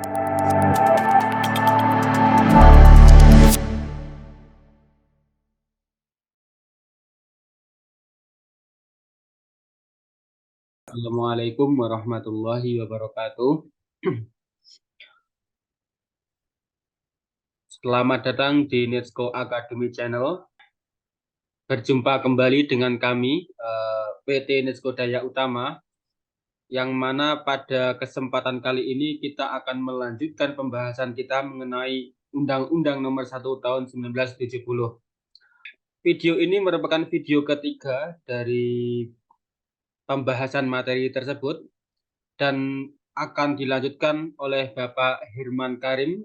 Assalamualaikum warahmatullahi wabarakatuh. Selamat datang di Netsco Academy Channel. Berjumpa kembali dengan kami, PT Netsco Daya Utama, yang mana pada kesempatan kali ini kita akan melanjutkan pembahasan kita mengenai Undang-Undang Nomor 1 Tahun 1970. Video ini merupakan video ketiga dari pembahasan materi tersebut dan akan dilanjutkan oleh Bapak Hirman Karim,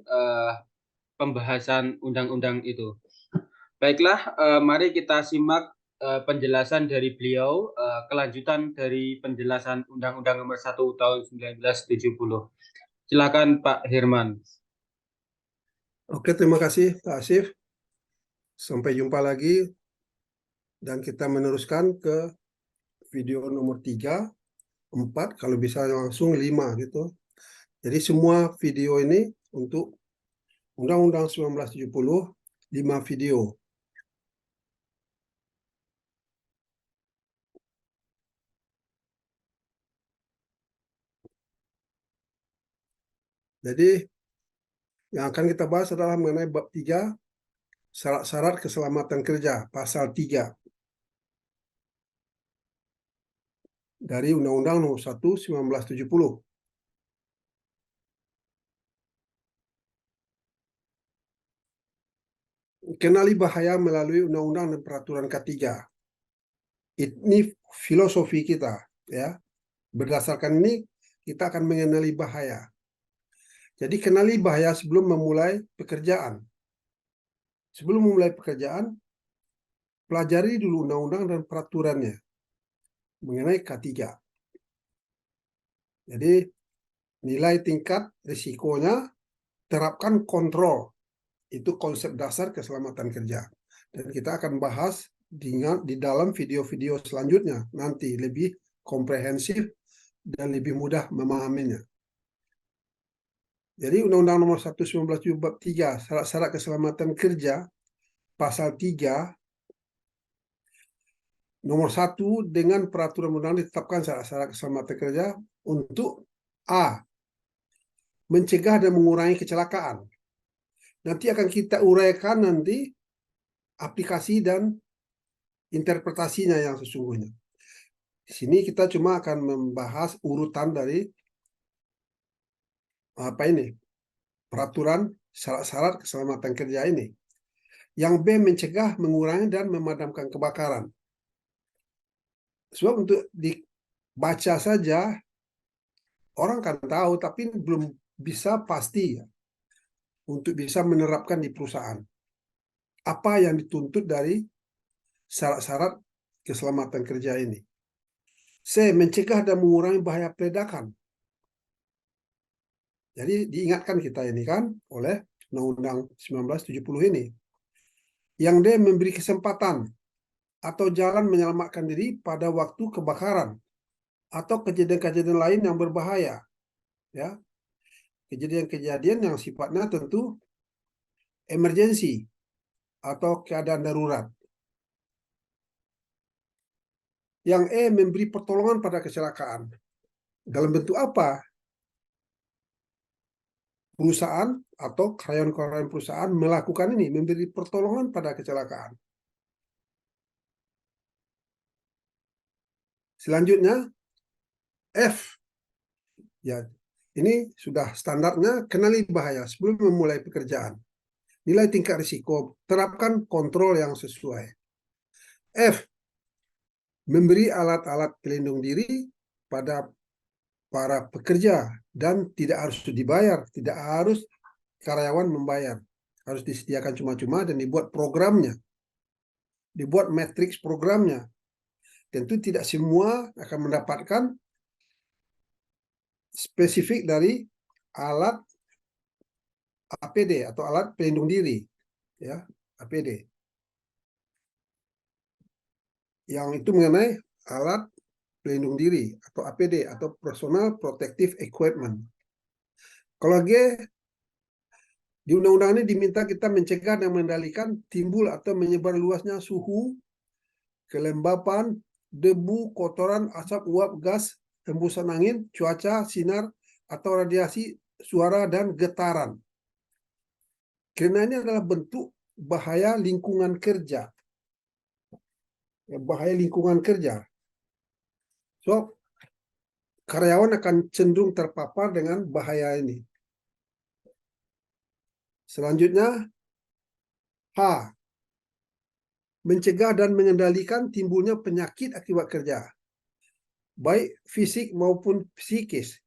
pembahasan undang-undang itu. Baiklah, mari kita simak penjelasan dari beliau, kelanjutan dari penjelasan Undang-Undang Nomor 1 Tahun 1970. Silakan Pak Hirman. Oke, terima kasih Pak Asif. Sampai jumpa lagi dan kita meneruskan ke video nomor 3, 4, kalau bisa langsung 5 gitu. Jadi semua video ini untuk Undang-Undang 1970, 5 video. Jadi yang akan kita bahas adalah mengenai bab 3, syarat-syarat keselamatan kerja, pasal 3 dari Undang-Undang Nomor 1 1970. Kenali bahaya melalui undang-undang dan peraturan K3. Ini filosofi kita, ya. Berdasarkan ini kita akan mengenali bahaya. Jadi kenali bahaya sebelum memulai pekerjaan. Sebelum memulai pekerjaan, pelajari dulu undang-undang dan peraturannya mengenai K3. Jadi nilai tingkat risikonya, terapkan kontrol. Itu konsep dasar keselamatan kerja. Dan kita akan bahas di dalam video-video selanjutnya, nanti lebih komprehensif dan lebih mudah memahaminya. Jadi Undang-Undang Nomor 1 1970 bab 3, syarat-syarat keselamatan kerja, pasal 3, nomor 1, dengan peraturan undang ditetapkan syarat-syarat keselamatan kerja untuk A, mencegah dan mengurangi kecelakaan. Nanti akan kita uraikan nanti aplikasi dan interpretasinya yang sesungguhnya. Di sini kita cuma akan membahas urutan dari peraturan syarat-syarat keselamatan kerja ini. Yang B, mencegah, mengurangi, dan memadamkan kebakaran. Sebab untuk dibaca saja orang kan tahu, tapi belum bisa pasti ya, untuk bisa menerapkan di perusahaan. Apa yang dituntut dari syarat-syarat keselamatan kerja ini? C, mencegah dan mengurangi bahaya peledakan. Jadi diingatkan kita ini kan oleh Undang-Undang 1970 ini. Yang D, memberi kesempatan atau jalan menyelamatkan diri pada waktu kebakaran atau kejadian-kejadian lain yang berbahaya. Ya, kejadian-kejadian yang sifatnya tentu emergensi atau keadaan darurat. Yang E, memberi pertolongan pada kecelakaan. Dalam bentuk apa? Perusahaan atau karyawan-karyawan perusahaan melakukan ini, memberi pertolongan pada kecelakaan. Selanjutnya, F. Ya, ini sudah standarnya, kenali bahaya sebelum memulai pekerjaan. Nilai tingkat risiko, terapkan kontrol yang sesuai. F, memberi alat-alat pelindung diri pada para pekerja dan tidak harus dibayar, tidak harus karyawan membayar. Harus disediakan cuma-cuma dan dibuat programnya, dibuat matriks programnya. Tentu tidak semua akan mendapatkan spesifik dari alat APD atau alat pelindung diri, ya, APD. Yang itu mengenai alat pelindung diri atau APD atau Personal Protective Equipment. Kalau G, di undang-undang ini diminta kita mencegah dan mengendalikan timbul atau menyebar luasnya suhu, kelembapan, debu, kotoran, asap uap, gas, hembusan angin, cuaca, sinar, atau radiasi, suara, dan getaran. Karena ini adalah bentuk bahaya lingkungan kerja. Bahaya lingkungan kerja. So, karyawan akan cenderung terpapar dengan bahaya ini. Selanjutnya, H. Mencegah dan mengendalikan timbulnya penyakit akibat kerja, baik fisik maupun psikis,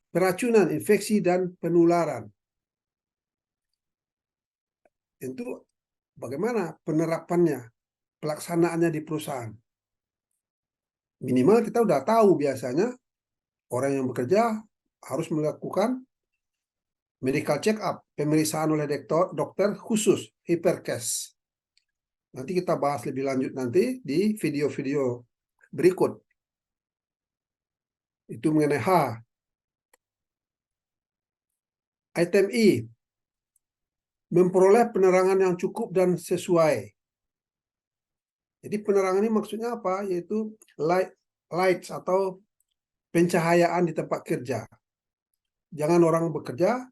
keracunan, infeksi, dan penularan. Itu bagaimana penerapannya, pelaksanaannya di perusahaan. Minimal kita udah tahu biasanya orang yang bekerja harus melakukan medical check up, pemeriksaan oleh dokter khusus, hypercase. Nanti kita bahas lebih lanjut nanti di video-video berikut. Itu mengenai H. Item I. Memperoleh penerangan yang cukup dan sesuai. Jadi penerangan ini maksudnya apa? Yaitu lights atau pencahayaan di tempat kerja. Jangan orang bekerja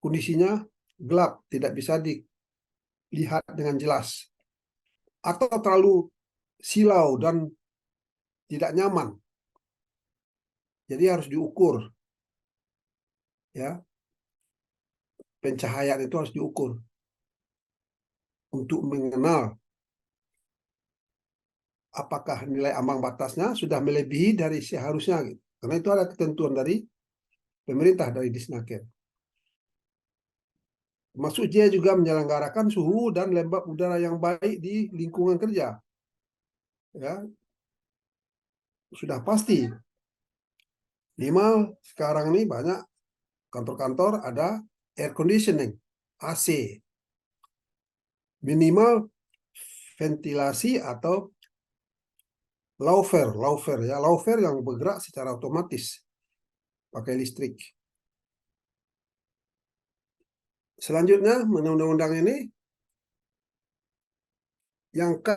kondisinya gelap, tidak bisa dilihat dengan jelas. Atau terlalu silau dan tidak nyaman. Jadi harus diukur. Ya. Pencahayaan itu harus diukur untuk mengenal apakah nilai ambang batasnya sudah melebihi dari seharusnya. Gitu. Karena itu ada ketentuan dari pemerintah, dari Disnaker. Termasuk dia juga menyelenggarakan suhu dan lembab udara yang baik di lingkungan kerja. Ya, sudah pasti. Minimal sekarang ini banyak kantor-kantor ada air conditioning, AC. Minimal ventilasi atau laufer ya, laufer yang bergerak secara otomatis pakai listrik. Selanjutnya, undang-undang ini yang K.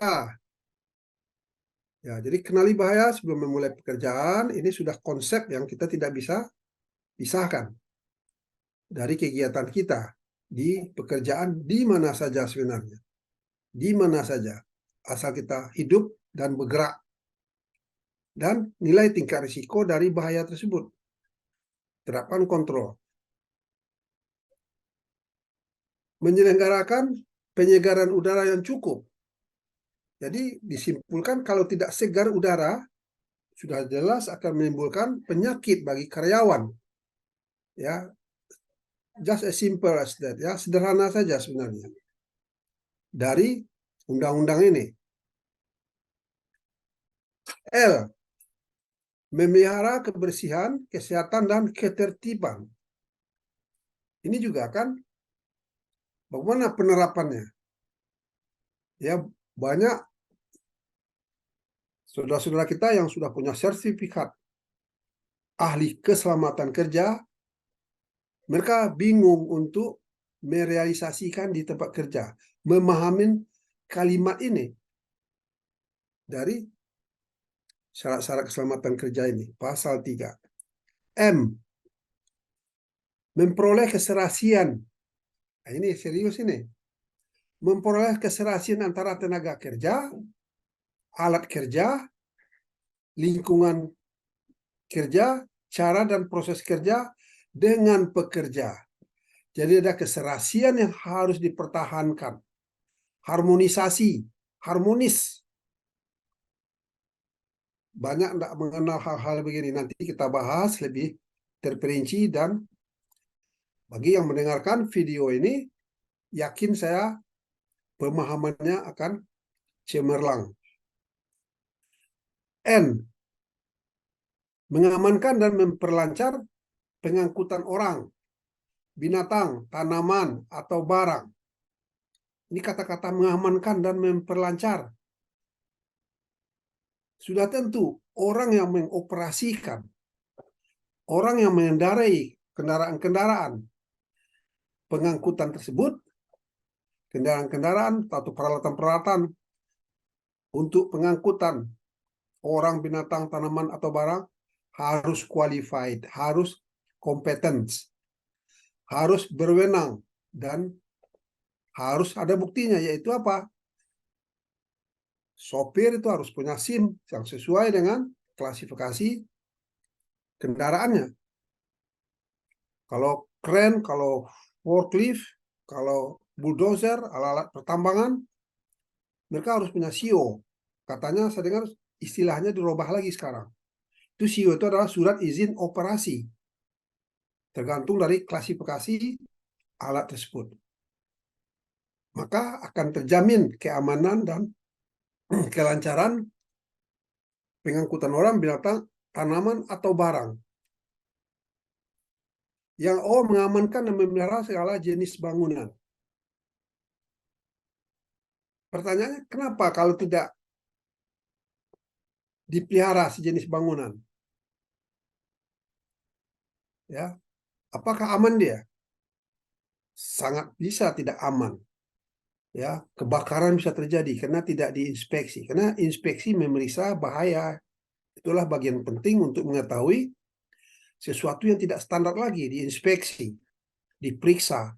Ya, jadi kenali bahaya sebelum memulai pekerjaan, ini sudah konsep yang kita tidak bisa pisahkan dari kegiatan kita di pekerjaan di mana saja sebenarnya. Di mana saja, asal kita hidup dan bergerak. Dan nilai tingkat risiko dari bahaya tersebut. Terapkan kontrol. Menyelenggarakan penyegaran udara yang cukup. Jadi disimpulkan kalau tidak segar udara, sudah jelas akan menimbulkan penyakit bagi karyawan. Ya, just as simple as that. Ya, sederhana saja sebenarnya. Dari undang-undang ini. L. Memelihara kebersihan, kesehatan, dan ketertiban. Ini juga kan bagaimana penerapannya? Ya, banyak saudara-saudara kita yang sudah punya sertifikat ahli keselamatan kerja, mereka bingung untuk merealisasikan di tempat kerja, memahami kalimat ini dari syarat-syarat keselamatan kerja ini, pasal 3. M. Memperoleh keserasian. Nah, ini serius ini. Memperoleh keserasian antara tenaga kerja, alat kerja, lingkungan kerja, cara dan proses kerja dengan pekerja. Jadi ada keserasian yang harus dipertahankan. Harmonisasi, harmonis. Banyak tidak mengenal hal-hal begini. Nanti kita bahas lebih terperinci dan bagi yang mendengarkan video ini, yakin saya pemahamannya akan cemerlang. N. Mengamankan dan memperlancar pengangkutan orang, binatang, tanaman, atau barang. Ini kata-kata mengamankan dan memperlancar. Sudah tentu orang yang mengoperasikan, orang yang mengendarai kendaraan-kendaraan pengangkutan tersebut, kendaraan-kendaraan atau peralatan-peralatan untuk pengangkutan orang, binatang, tanaman, atau barang harus qualified, harus kompeten, harus berwenang, dan harus ada buktinya, yaitu apa? Sopir itu harus punya SIM yang sesuai dengan klasifikasi kendaraannya. Kalau kren, kalau forklift, kalau bulldozer, alat-alat pertambangan, mereka harus punya SIO. Katanya saya dengar istilahnya dirubah lagi sekarang. Itu SIO itu adalah surat izin operasi. Tergantung dari klasifikasi alat tersebut. Maka akan terjamin keamanan dan kelancaran pengangkutan orang, binatang, tanaman, atau barang. Yang mengamankan dan memelihara segala jenis bangunan. Pertanyaannya, kenapa kalau tidak dipelihara sejenis bangunan? Ya, apakah aman dia? Sangat bisa tidak aman. Ya, kebakaran bisa terjadi karena tidak diinspeksi. Karena inspeksi memeriksa bahaya. Itulah bagian penting untuk mengetahui sesuatu yang tidak standar lagi, diinspeksi, diperiksa.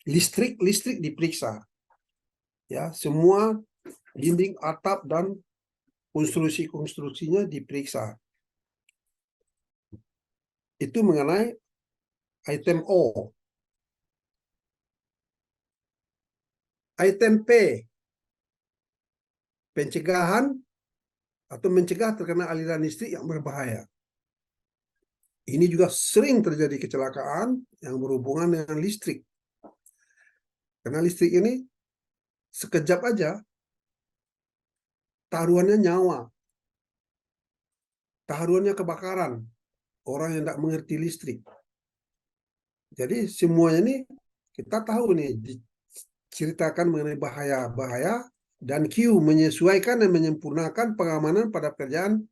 Listrik diperiksa. Ya, semua dinding, atap, dan konstruksinya diperiksa. Itu mengenai item O. Item P, pencegahan atau mencegah terkena aliran listrik yang berbahaya. Ini juga sering terjadi kecelakaan yang berhubungan dengan listrik. Karena listrik ini sekejap aja taruhannya nyawa, taruhannya kebakaran, orang yang tidak mengerti listrik. Jadi semuanya ini kita tahu nih, diceritakan mengenai bahaya-bahaya, dan Q menyesuaikan dan menyempurnakan pengamanan pada pekerjaan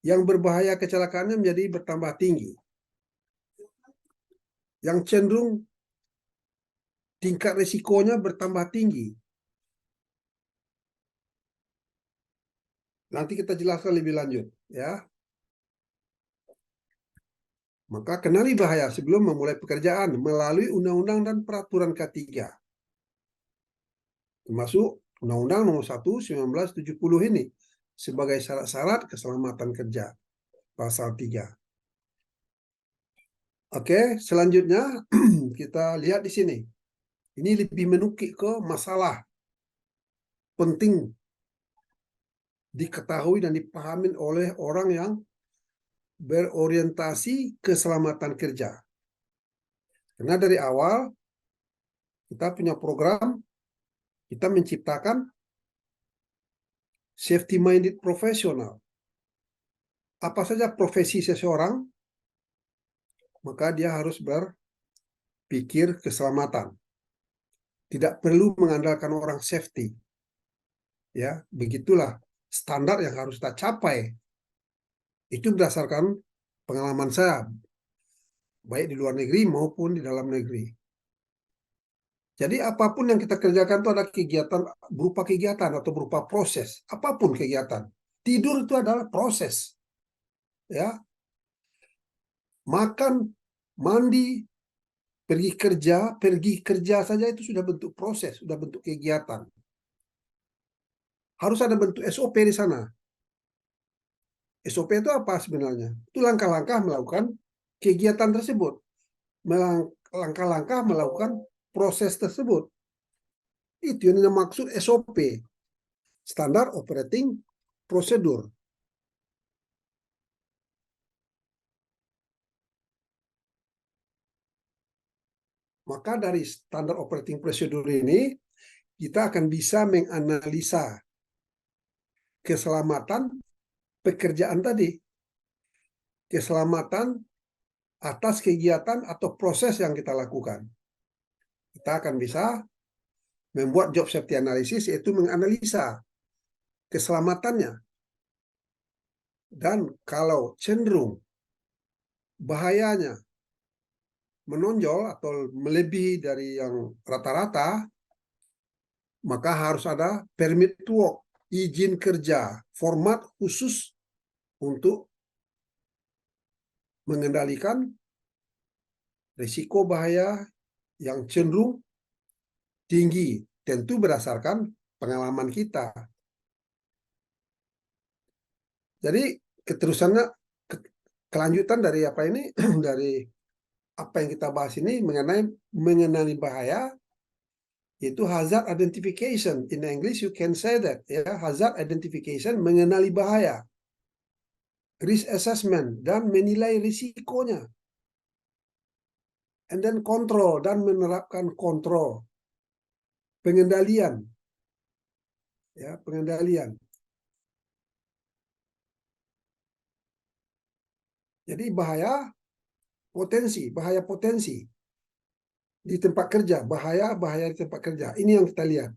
yang berbahaya kecelakaannya menjadi bertambah tinggi. Yang cenderung tingkat risikonya bertambah tinggi. Nanti kita jelaskan lebih lanjut, ya. Maka kenali bahaya sebelum memulai pekerjaan melalui undang-undang dan peraturan K3. Termasuk Undang-Undang Nomor 1 1970 ini sebagai syarat-syarat keselamatan kerja. Pasal 3. Oke, selanjutnya kita lihat di sini. Ini lebih menukik ke masalah penting diketahui dan dipahami oleh orang yang berorientasi keselamatan kerja. Karena dari awal kita punya program, kita menciptakan safety-minded profesional. Apa saja profesi seseorang, maka dia harus berpikir keselamatan. Tidak perlu mengandalkan orang safety. Ya, begitulah standar yang harus kita capai. Itu berdasarkan pengalaman saya, baik di luar negeri maupun di dalam negeri. Jadi apapun yang kita kerjakan itu ada kegiatan, berupa kegiatan atau berupa proses. Apapun kegiatan. Tidur itu adalah proses. Ya. Makan, mandi, pergi kerja saja itu sudah bentuk proses, sudah bentuk kegiatan. Harus ada bentuk SOP di sana. SOP itu apa sebenarnya? Itu langkah-langkah melakukan kegiatan tersebut. Langkah-langkah melakukan proses tersebut. Itu yang dimaksud SOP. Standar Operating Procedure. Maka dari standar operating procedure ini, kita akan bisa menganalisa keselamatan pekerjaan tadi. Keselamatan atas kegiatan atau proses yang kita lakukan. Kita akan bisa membuat job safety analysis, yaitu menganalisa keselamatannya. Dan kalau cenderung bahayanya menonjol atau melebihi dari yang rata-rata, maka harus ada permit to work, izin kerja, format khusus untuk mengendalikan risiko bahaya yang cenderung tinggi, tentu berdasarkan pengalaman kita. Jadi keterusannya, kelanjutan dari apa ini, dari apa yang kita bahas ini mengenai mengenali bahaya, yaitu hazard identification. In English you can say that, ya, hazard identification, mengenali bahaya, risk assessment, dan menilai risikonya, and then control, dan menerapkan kontrol, pengendalian, ya, pengendalian. Jadi bahaya potensi di tempat kerja, bahaya di tempat kerja. Ini yang kita lihat.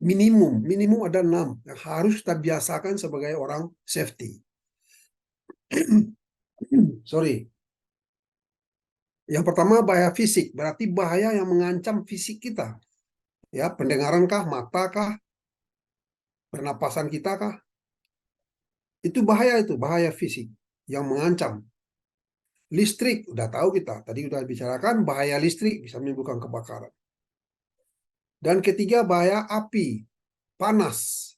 Minimum ada 6 yang harus kita biasakan sebagai orang safety. Sorry. Yang pertama bahaya fisik, berarti bahaya yang mengancam fisik kita. Ya, pendengaran kah, mata kah, pernapasan kita kah? Itu bahaya fisik yang mengancam. Listrik, udah tahu kita, tadi udah bicarakan bahaya listrik bisa menimbulkan kebakaran. Dan ketiga bahaya api, panas.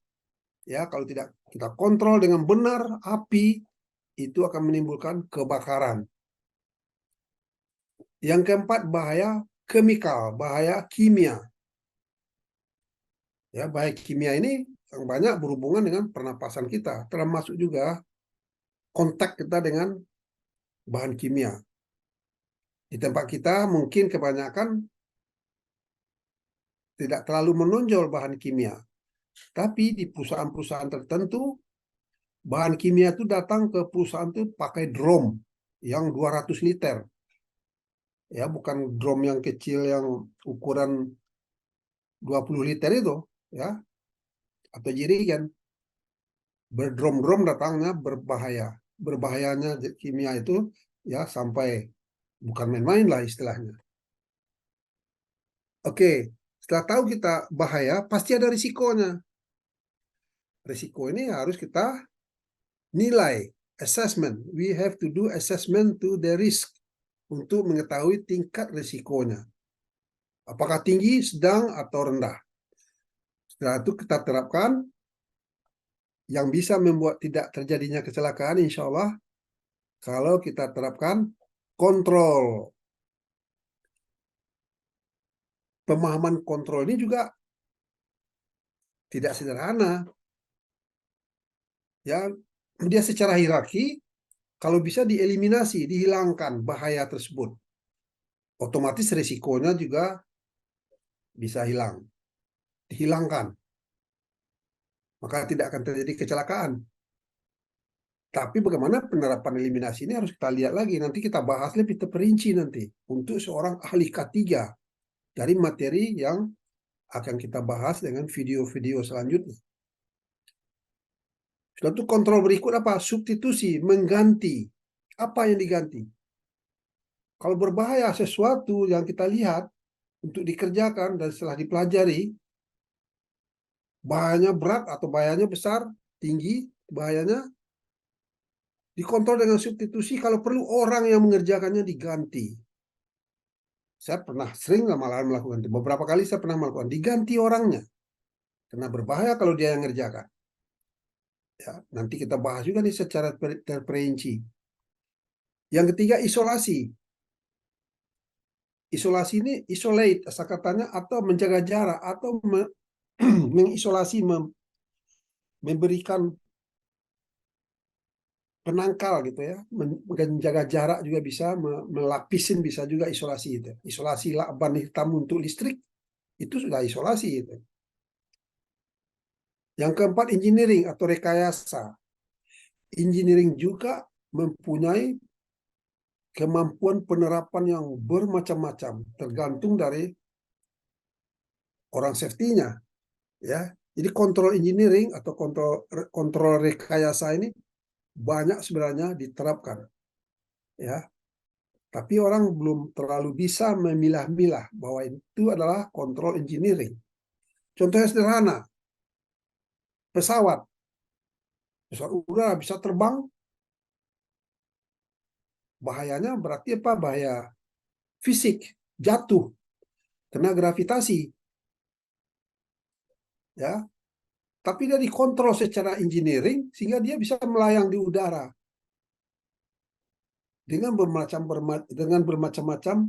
Ya, kalau tidak kita kontrol dengan benar, api itu akan menimbulkan kebakaran. Yang keempat bahaya kimia, bahaya kimia. Ya, bahaya kimia ini yang banyak berhubungan dengan pernapasan kita, termasuk juga kontak kita dengan bahan kimia. Di tempat kita mungkin kebanyakan tidak terlalu menonjol bahan kimia, tapi di perusahaan-perusahaan tertentu bahan kimia itu datang ke perusahaan itu pakai drum yang 200 liter. Ya, bukan drum yang kecil yang ukuran 20 liter itu, ya, atau jerigen. Berdrom-drom datangnya berbahaya. Berbahayanya kimia itu ya sampai bukan main-main lah istilahnya. Oke, setelah tahu kita bahaya, pasti ada risikonya. Risiko ini harus kita nilai, assessment. We have to do assessment to the risk untuk mengetahui tingkat risikonya. Apakah tinggi, sedang, atau rendah. Setelah itu kita terapkan yang bisa membuat tidak terjadinya kecelakaan, insya Allah, kalau kita terapkan kontrol. Pemahaman kontrol ini juga tidak sederhana. Ya, dia secara hierarki, kalau bisa dieliminasi, dihilangkan bahaya tersebut, otomatis risikonya juga bisa dihilangkan. Maka tidak akan terjadi kecelakaan. Tapi bagaimana penerapan eliminasi ini harus kita lihat lagi. Nanti kita bahas lebih terperinci nanti untuk seorang ahli K3 dari materi yang akan kita bahas dengan video-video selanjutnya. Suatu kontrol berikut apa? Substitusi, mengganti. Apa yang diganti? Kalau berbahaya sesuatu yang kita lihat untuk dikerjakan dan setelah dipelajari, bahayanya berat atau bahayanya besar, tinggi, bahayanya dikontrol dengan substitusi. Kalau perlu orang yang mengerjakannya diganti. Saya pernah sering malahan melakukan itu. Beberapa kali saya pernah melakukan diganti orangnya. Karena berbahaya kalau dia yang mengerjakan. Ya, nanti kita bahas juga nih secara terperinci. Yang ketiga isolasi. Isolasi ini isolate asal katanya atau menjaga jarak atau mengisolasi, memberikan penangkal gitu ya, menjaga jarak juga bisa, melapisin bisa juga isolasi itu. Isolasi lakban hitam untuk listrik itu sudah isolasi itu. Yang keempat engineering atau rekayasa. Engineering juga mempunyai kemampuan penerapan yang bermacam-macam tergantung dari orang safety-nya, ya. Jadi kontrol engineering atau kontrol rekayasa ini banyak sebenarnya diterapkan, ya. Tapi orang belum terlalu bisa memilah-milah bahwa itu adalah kontrol engineering. Contohnya sederhana, pesawat. Pesawat udara bisa terbang, bahayanya berarti apa? Bahaya fisik, jatuh, kena gravitasi. Ya, tapi dia dikontrol secara engineering sehingga dia bisa melayang di udara dengan bermacam-macam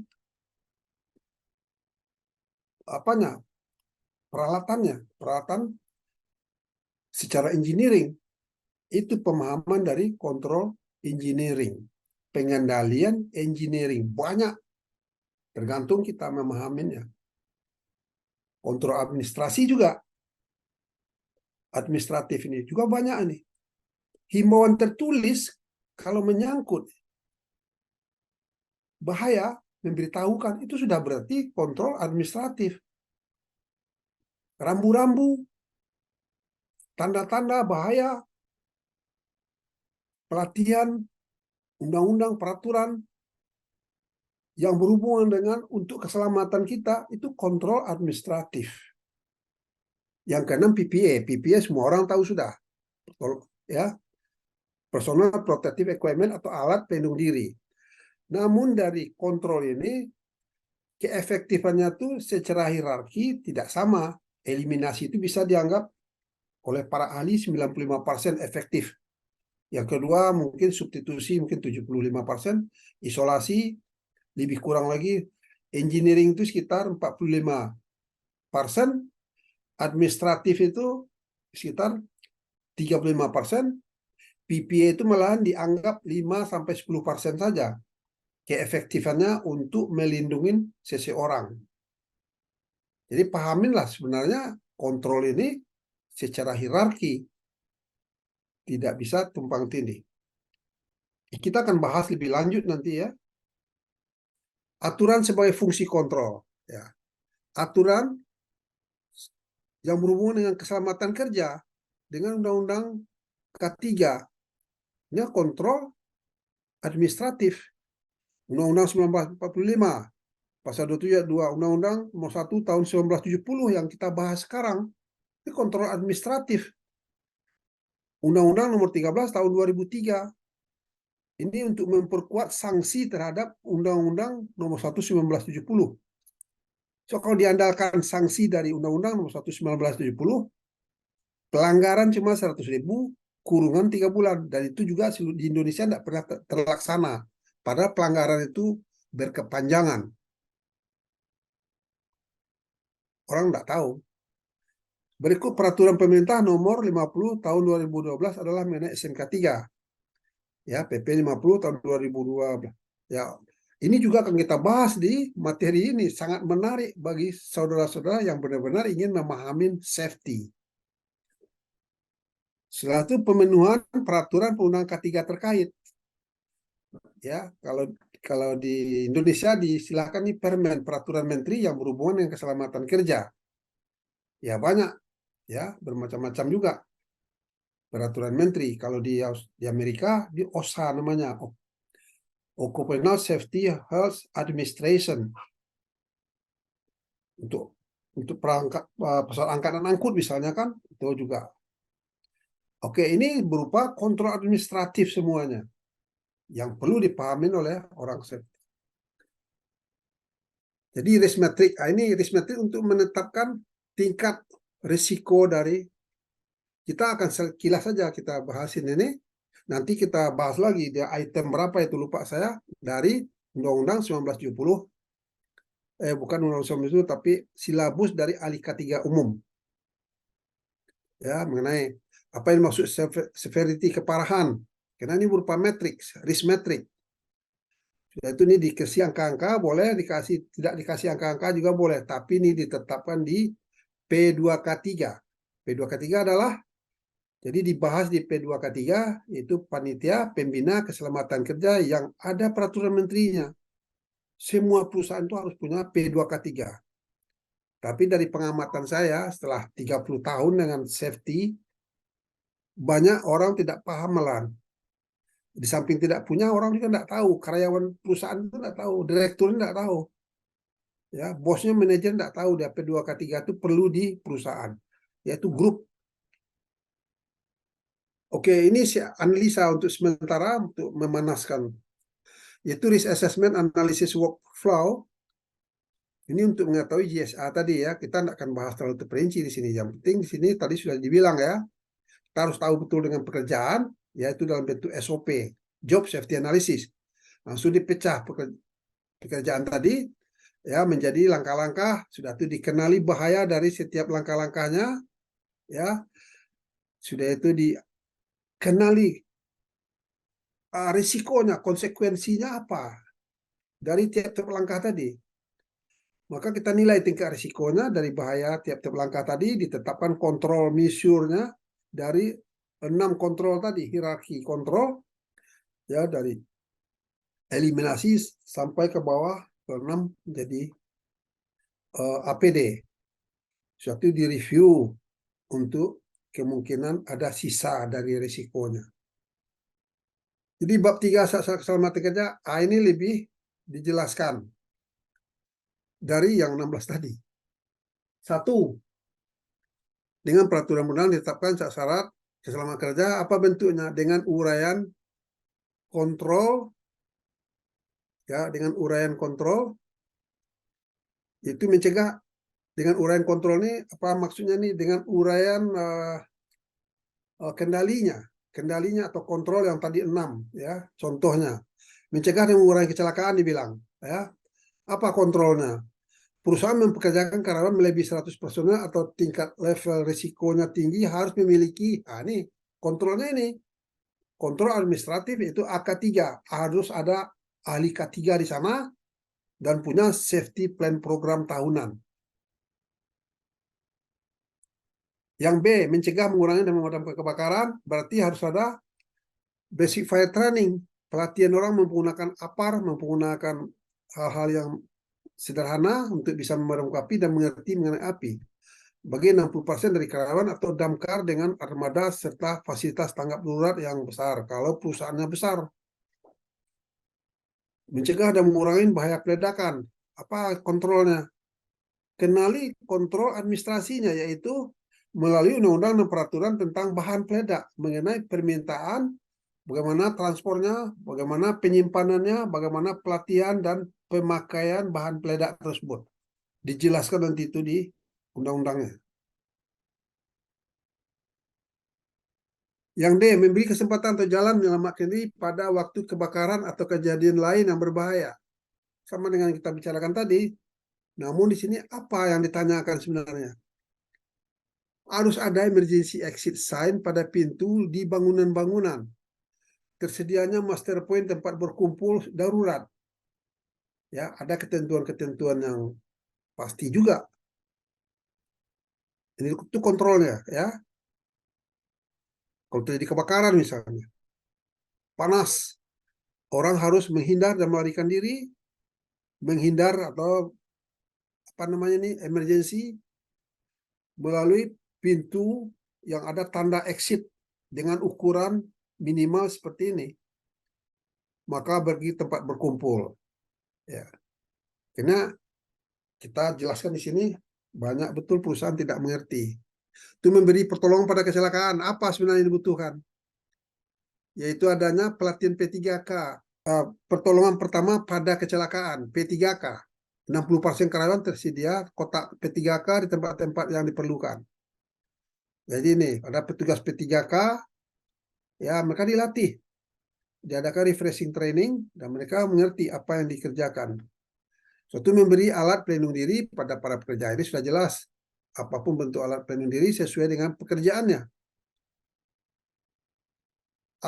apanya peralatan secara engineering. Itu pemahaman dari kontrol engineering, pengendalian engineering banyak, tergantung kita memahaminya. Kontrol administrasi juga, administratif ini juga banyak nih. Himbauan tertulis kalau menyangkut bahaya, memberitahukan, itu sudah berarti kontrol administratif. Rambu-rambu, tanda-tanda bahaya, pelatihan, undang-undang, peraturan yang berhubungan dengan untuk keselamatan kita, itu kontrol administratif. Yang keenam PPE. PPE semua orang tahu sudah. Ya, Personal Protective Equipment atau alat pelindung diri. Namun dari kontrol ini, keefektifannya tuh secara hierarki tidak sama. Eliminasi itu bisa dianggap oleh para ahli 95% efektif. Yang kedua mungkin substitusi mungkin 75%, isolasi lebih kurang lagi, engineering itu sekitar 45%, administratif itu sekitar 35%, PPA itu malahan dianggap 5-10% saja keefektifannya untuk melindungi seseorang. Jadi pahaminlah sebenarnya kontrol ini secara hierarki, tidak bisa tumpang tindih. Kita akan bahas lebih lanjut nanti ya. Aturan sebagai fungsi kontrol. Ya. Aturan yang berhubungan dengan keselamatan kerja dengan Undang-Undang K3. Ini kontrol administratif. Undang-Undang 1945, pasal 27 Undang-Undang nomor 1 tahun 1970 yang kita bahas sekarang. Ini kontrol administratif. Undang-Undang nomor 13 tahun 2003. Ini untuk memperkuat sanksi terhadap Undang-Undang nomor 1 1970. So, kalau diandalkan sanksi dari Undang-Undang nomor 1 1970, pelanggaran cuma 100.000, kurungan 3 bulan. Dan itu juga di Indonesia tidak pernah terlaksana. Padahal pelanggaran itu berkepanjangan. Orang tidak tahu. Berikut peraturan pemerintah nomor 50 tahun 2012 adalah mengenai SMK 3. Ya, PP 50 tahun 2012. Ya, ini juga akan kita bahas di materi ini. Sangat menarik bagi saudara-saudara yang benar-benar ingin memahami safety. Setelah itu pemenuhan peraturan perundang K3 terkait. Ya, kalau di Indonesia disilakan nih Permen, peraturan menteri yang berhubungan dengan keselamatan kerja. Ya banyak, ya bermacam-macam juga peraturan menteri. Kalau di Amerika di OSHA namanya, Occupational Safety Health Administration. Untuk perangkat pesawat angkatan angkut misalnya kan itu juga. Oke, ini berupa kontrol administratif semuanya yang perlu dipahami oleh orang safety. Jadi risk metric, ini risk metric untuk menetapkan tingkat risiko dari, kita akan sekilas saja kita bahasin ini. Nanti kita bahas lagi dia item berapa itu lupa saya dari Undang-Undang 1970. Bukan Undang-Undang 1970 tapi silabus dari ahli K3 umum. Ya, mengenai apa yang maksud severity keparahan. Karena ini berupa matrix, risk metric. Yaitu ini dikasih angka-angka boleh, tidak dikasih angka-angka juga boleh, tapi ini ditetapkan di P2K3. P2K3 adalah, jadi dibahas di P2K3 yaitu panitia pembina keselamatan kerja yang ada peraturan menterinya. Semua perusahaan itu harus punya P2K3. Tapi dari pengamatan saya setelah 30 tahun dengan safety, banyak orang tidak paham malah. Di samping tidak punya, orang juga tidak tahu, karyawan perusahaan itu tidak tahu, direkturnya tidak tahu, ya, bosnya, manajer tidak tahu DP 2K3 itu perlu di perusahaan, yaitu grup. Oke, ini analisa untuk sementara untuk memanaskan, yaitu risk assessment analysis workflow. Ini untuk mengetahui GSA tadi ya, kita tidak akan bahas terlalu terperinci di sini. Yang penting di sini tadi sudah dibilang ya, kita harus tahu betul dengan pekerjaan, yaitu dalam bentuk SOP, Job Safety Analysis. Langsung dipecah pekerjaan tadi ya menjadi langkah-langkah, sudah itu dikenali bahaya dari setiap langkah-langkahnya, ya, sudah itu dikenali risikonya, konsekuensinya apa dari tiap-tiap langkah tadi. Maka kita nilai tingkat risikonya dari bahaya tiap-tiap langkah tadi, ditetapkan kontrol measure-nya dari 6 kontrol tadi, hierarki kontrol, ya, dari eliminasi sampai ke bawah ke 6 menjadi APD. Suatu direview untuk kemungkinan ada sisa dari risikonya. Jadi bab 3 keselamatan kerja ini lebih dijelaskan dari yang 16 tadi. 1. Dengan peraturan perundang ditetapkan syarat keselamatan kerja, apa bentuknya? Dengan uraian kontrol, ya, dengan uraian kontrol, itu mencegah. Dengan uraian kontrol ini apa maksudnya nih? Dengan uraian kendalinya atau kontrol yang tadi 6, ya, contohnya mencegah dan mengurangi kecelakaan dibilang, ya. Apa kontrolnya? Perusahaan mempekerjakan karyawan melebihi 100 personel atau tingkat level risikonya tinggi harus memiliki, nih kontrolnya ini, kontrol administratif, itu AK3, harus ada ahli K3 di sana dan punya safety plan program tahunan. Yang B, mencegah, mengurangi, dan memadamkan kebakaran, berarti harus ada basic fire training, pelatihan orang menggunakan APAR, menggunakan hal-hal yang sederhana untuk bisa memadamkan api dan mengerti mengenai api. Bagi 60% dari karyawan atau damkar dengan armada serta fasilitas tanggap darurat yang besar, kalau perusahaannya besar. Mencegah dan mengurangi bahaya peledakan. Apa kontrolnya? Kenali kontrol administrasinya, yaitu melalui undang-undang dan peraturan tentang bahan peledak, mengenai permintaan, bagaimana transportnya, bagaimana penyimpanannya, bagaimana pelatihan dan pemakaian bahan peledak tersebut. Dijelaskan nanti itu di undang-undangnya. Yang D, memberi kesempatan atau jalan menyelamatkan diri pada waktu kebakaran atau kejadian lain yang berbahaya. Sama dengan kita bicarakan tadi, namun di sini apa yang ditanyakan sebenarnya? Harus ada emergency exit sign pada pintu di bangunan-bangunan. Tersedianya master point tempat berkumpul darurat. Ya, ada ketentuan-ketentuan yang pasti juga. Ini itu kontrolnya, ya. Kalau terjadi kebakaran misalnya, panas, orang harus menghindar dan melarikan diri, menghindar atau apa namanya ini, emergency, melalui pintu yang ada tanda exit dengan ukuran minimal seperti ini. Maka bagi tempat berkumpul, ya. Karena kita jelaskan di sini banyak betul perusahaan tidak mengerti. Itu memberi pertolongan pada kecelakaan. Apa sebenarnya yang dibutuhkan? Yaitu adanya pelatihan P3K. Pertolongan pertama pada kecelakaan, P3K. 60% karyawan tersedia kotak P3K di tempat-tempat yang diperlukan. Jadi ini ada petugas P3K, ya, mereka dilatih, diadakan refreshing training, dan mereka mengerti apa yang dikerjakan. Suatu memberi alat pelindung diri pada para pekerja, ini sudah jelas. Apapun bentuk alat pelindung diri sesuai dengan pekerjaannya.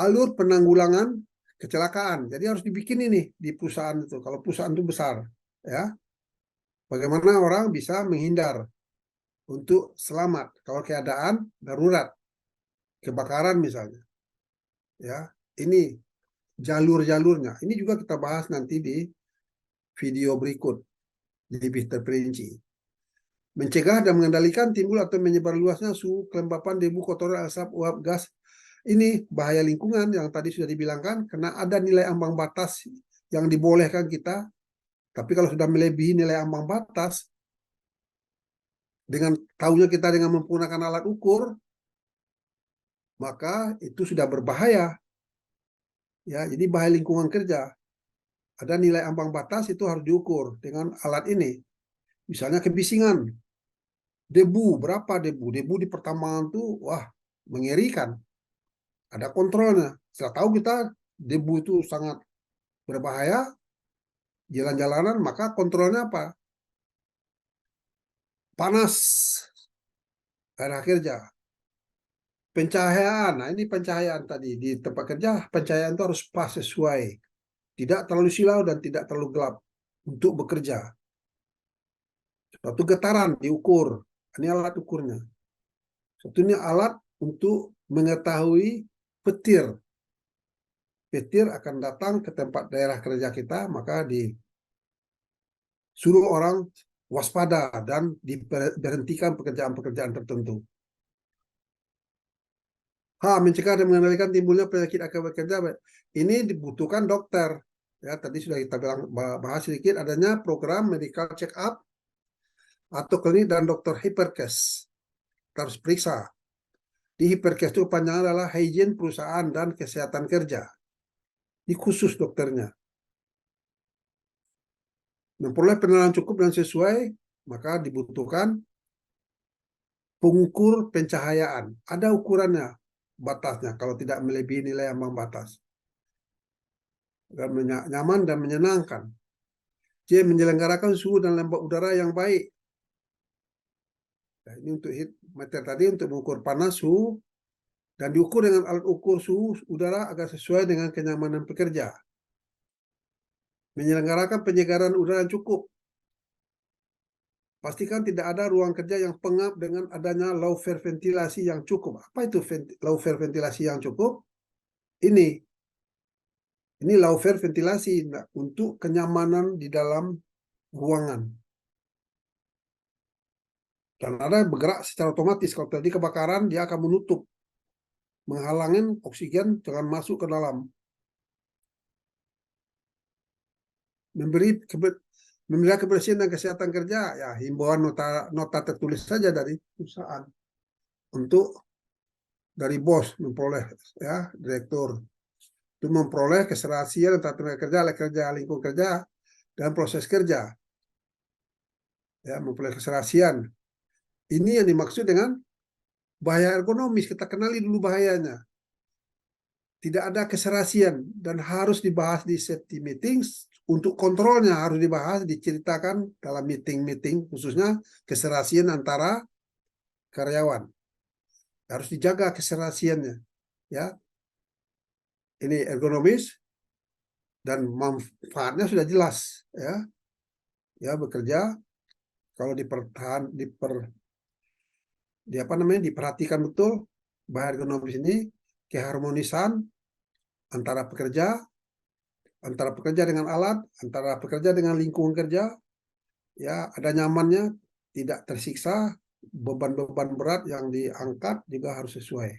Alur penanggulangan kecelakaan, jadi harus dibikin ini di perusahaan itu. Kalau perusahaan itu besar, ya, bagaimana orang bisa menghindar untuk selamat kalau keadaan darurat, kebakaran misalnya, ya. Ini jalur-jalurnya. Ini juga kita bahas nanti di video berikut lebih terperinci. Mencegah dan mengendalikan timbul atau menyebar luasnya suhu, kelembapan, debu, kotoran, asap, uap, gas, Ini bahaya lingkungan yang tadi sudah dibilangkan, karena ada nilai ambang batas yang dibolehkan kita, tapi kalau sudah melebihi nilai ambang batas, dengan tahunya kita dengan menggunakan alat ukur, maka itu sudah berbahaya. Ya, jadi bahaya lingkungan kerja. Ada nilai ambang batas itu harus diukur dengan alat ini. Misalnya kebisingan, debu, berapa debu? Debu di pertambangan tuh, wah, mengerikan. Ada kontrolnya. Setelah tahu kita debu itu sangat berbahaya, jalan-jalanan, maka kontrolnya apa? Panas area kerja. Pencahayaan, nah ini pencahayaan tadi di tempat kerja, pencahayaan itu harus pas sesuai, tidak terlalu silau dan tidak terlalu gelap untuk bekerja. Suatu getaran diukur, ini alat ukurnya. Satunya alat untuk mengetahui petir. Petir akan datang ke tempat daerah kerja kita, maka disuruh orang waspada dan diberhentikan pekerjaan-pekerjaan tertentu. Mencegah dan mengendalikan timbulnya penyakit akibat kerja. Ini dibutuhkan dokter. Ya, tadi sudah kita bahas sedikit, adanya program medical check up atau klinik dan dokter Hiperkes. Kita harus periksa. Di Hiperkes itu panjangnya adalah Hygiene Perusahaan dan Kesehatan Kerja. Ini khusus dokternya. Memperoleh penilaian cukup dan sesuai, maka dibutuhkan pengukur pencahayaan. Ada ukurannya, batasnya, kalau tidak melebihi nilai ambang batas. Dan nyaman dan menyenangkan. C. Menyelenggarakan suhu dan lembab udara yang baik. Nah, ini untuk materi tadi untuk mengukur panas, suhu, dan diukur dengan alat ukur suhu udara agar sesuai dengan kenyamanan pekerja. Menyelenggarakan penyegaran udara yang cukup. Pastikan tidak ada ruang kerja yang pengap dengan adanya lawfare ventilasi yang cukup. Apa itu lawfare ventilasi yang cukup? Ini lawfare ventilasi untuk kenyamanan di dalam ruangan. Dan ada yang bergerak secara otomatis. Kalau terjadi kebakaran, dia akan menutup, menghalangi oksigen jangan masuk ke dalam. Memberi kebersihan dan kesehatan kerja, ya himbauan nota tertulis saja dari perusahaan untuk dari bos memperoleh, ya direktur itu memperoleh keserasian antara tenaga kerja, lingkungan kerja, dan proses kerja, ya memperoleh keserasian. Ini yang dimaksud dengan bahaya ergonomis. Kita kenali dulu bahayanya. Tidak ada keserasian dan harus dibahas di safety meetings. Untuk kontrolnya harus dibahas, diceritakan dalam meeting-meeting, khususnya keserasian antara karyawan. Harus dijaga keserasiannya, ya. Ini ergonomis dan manfaatnya sudah jelas, ya. Ya, bekerja kalau diperhatikan betul bahaya ergonomis ini, keharmonisan antara pekerja dengan alat, antara pekerja dengan lingkungan kerja, ya ada nyamannya, tidak tersiksa, beban-beban berat yang diangkat juga harus sesuai.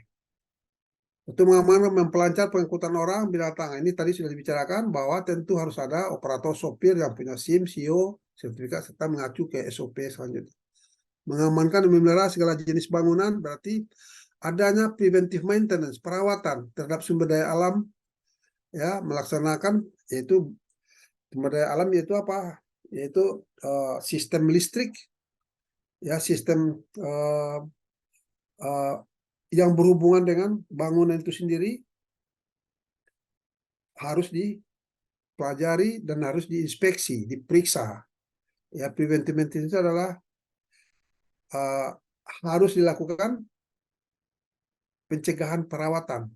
Untuk mengamankan mempelancar pengangkutan orang binatang. Ini tadi sudah dibicarakan bahwa tentu harus ada operator sopir yang punya SIM, SIO, sertifikat, serta mengacu ke SOP selanjutnya. Mengamankan dan memelihara segala jenis bangunan berarti adanya preventive maintenance, perawatan terhadap sumber daya alam, ya, melaksanakan yaitu sumber daya alam yaitu apa? Yaitu sistem listrik, ya sistem yang berhubungan dengan bangunan itu sendiri harus dipelajari dan harus diinspeksi, diperiksa. Ya, preventive maintenance itu adalah harus dilakukan pencegahan perawatan.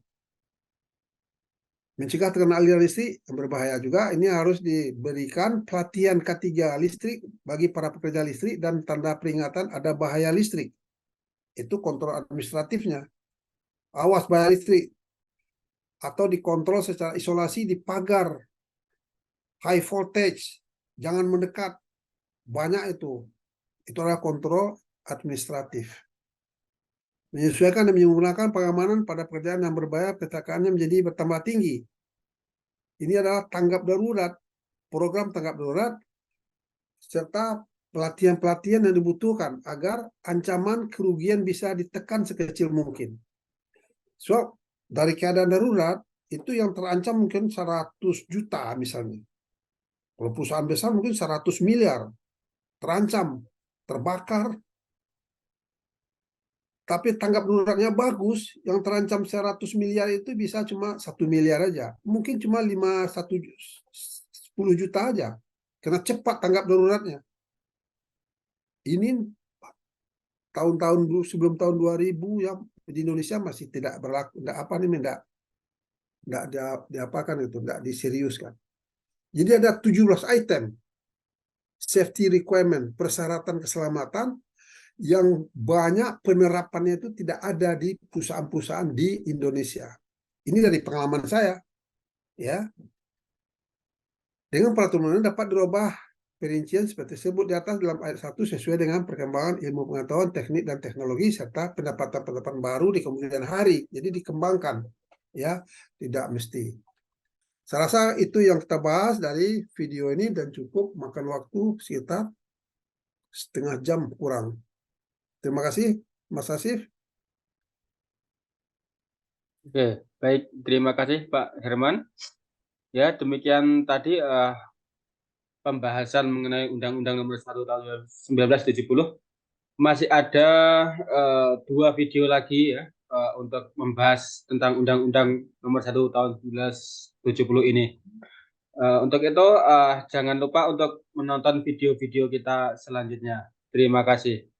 Mencegah terkena aliran listrik yang berbahaya juga, ini harus diberikan pelatihan K3 listrik bagi para pekerja listrik dan tanda peringatan ada bahaya listrik. Itu kontrol administratifnya. Awas bahaya listrik. Atau dikontrol secara isolasi di pagar. High voltage. Jangan mendekat. Banyak itu. Itu adalah kontrol administratif. menyesuaikan dan menggunakan pengamanan pada pekerjaan yang berbahaya, kecelakaannya menjadi bertambah tinggi. Ini adalah tanggap darurat, program tanggap darurat, serta pelatihan-pelatihan yang dibutuhkan agar ancaman kerugian bisa ditekan sekecil mungkin. So, dari keadaan darurat, itu yang terancam mungkin 100 juta misalnya. Kalau perusahaan besar mungkin 100 miliar terancam, terbakar. Tapi tanggap daruratnya bagus, yang terancam 100 miliar itu bisa cuma 1 miliar aja. Mungkin cuma 10 juta aja. Karena cepat tanggap daruratnya. Ini tahun-tahun sebelum tahun 2000 yang di Indonesia masih tidak berlaku, tidak diapakan itu, tidak diseriuskan. Jadi ada 17 item safety requirement, persyaratan keselamatan yang banyak penerapannya itu tidak ada di perusahaan-perusahaan di Indonesia. Ini dari pengalaman saya, ya. Dengan peraturan ini dapat dirubah perincian seperti disebut di atas dalam ayat 1 sesuai dengan perkembangan ilmu pengetahuan, teknik dan teknologi serta pendapatan-pendapatan baru di kemudian hari. Jadi dikembangkan, ya, tidak mesti. Saya rasa itu yang kita bahas dari video ini dan cukup makan waktu sekitar setengah jam kurang. Terima kasih, Mas Asif. Oke, baik. Terima kasih Pak Herman. Ya, demikian tadi pembahasan mengenai Undang-Undang Nomor 1 Tahun 1970. Masih ada 2 video lagi ya untuk membahas tentang Undang-Undang Nomor 1 Tahun 1970 ini. Untuk itu jangan lupa untuk menonton video-video kita selanjutnya. Terima kasih.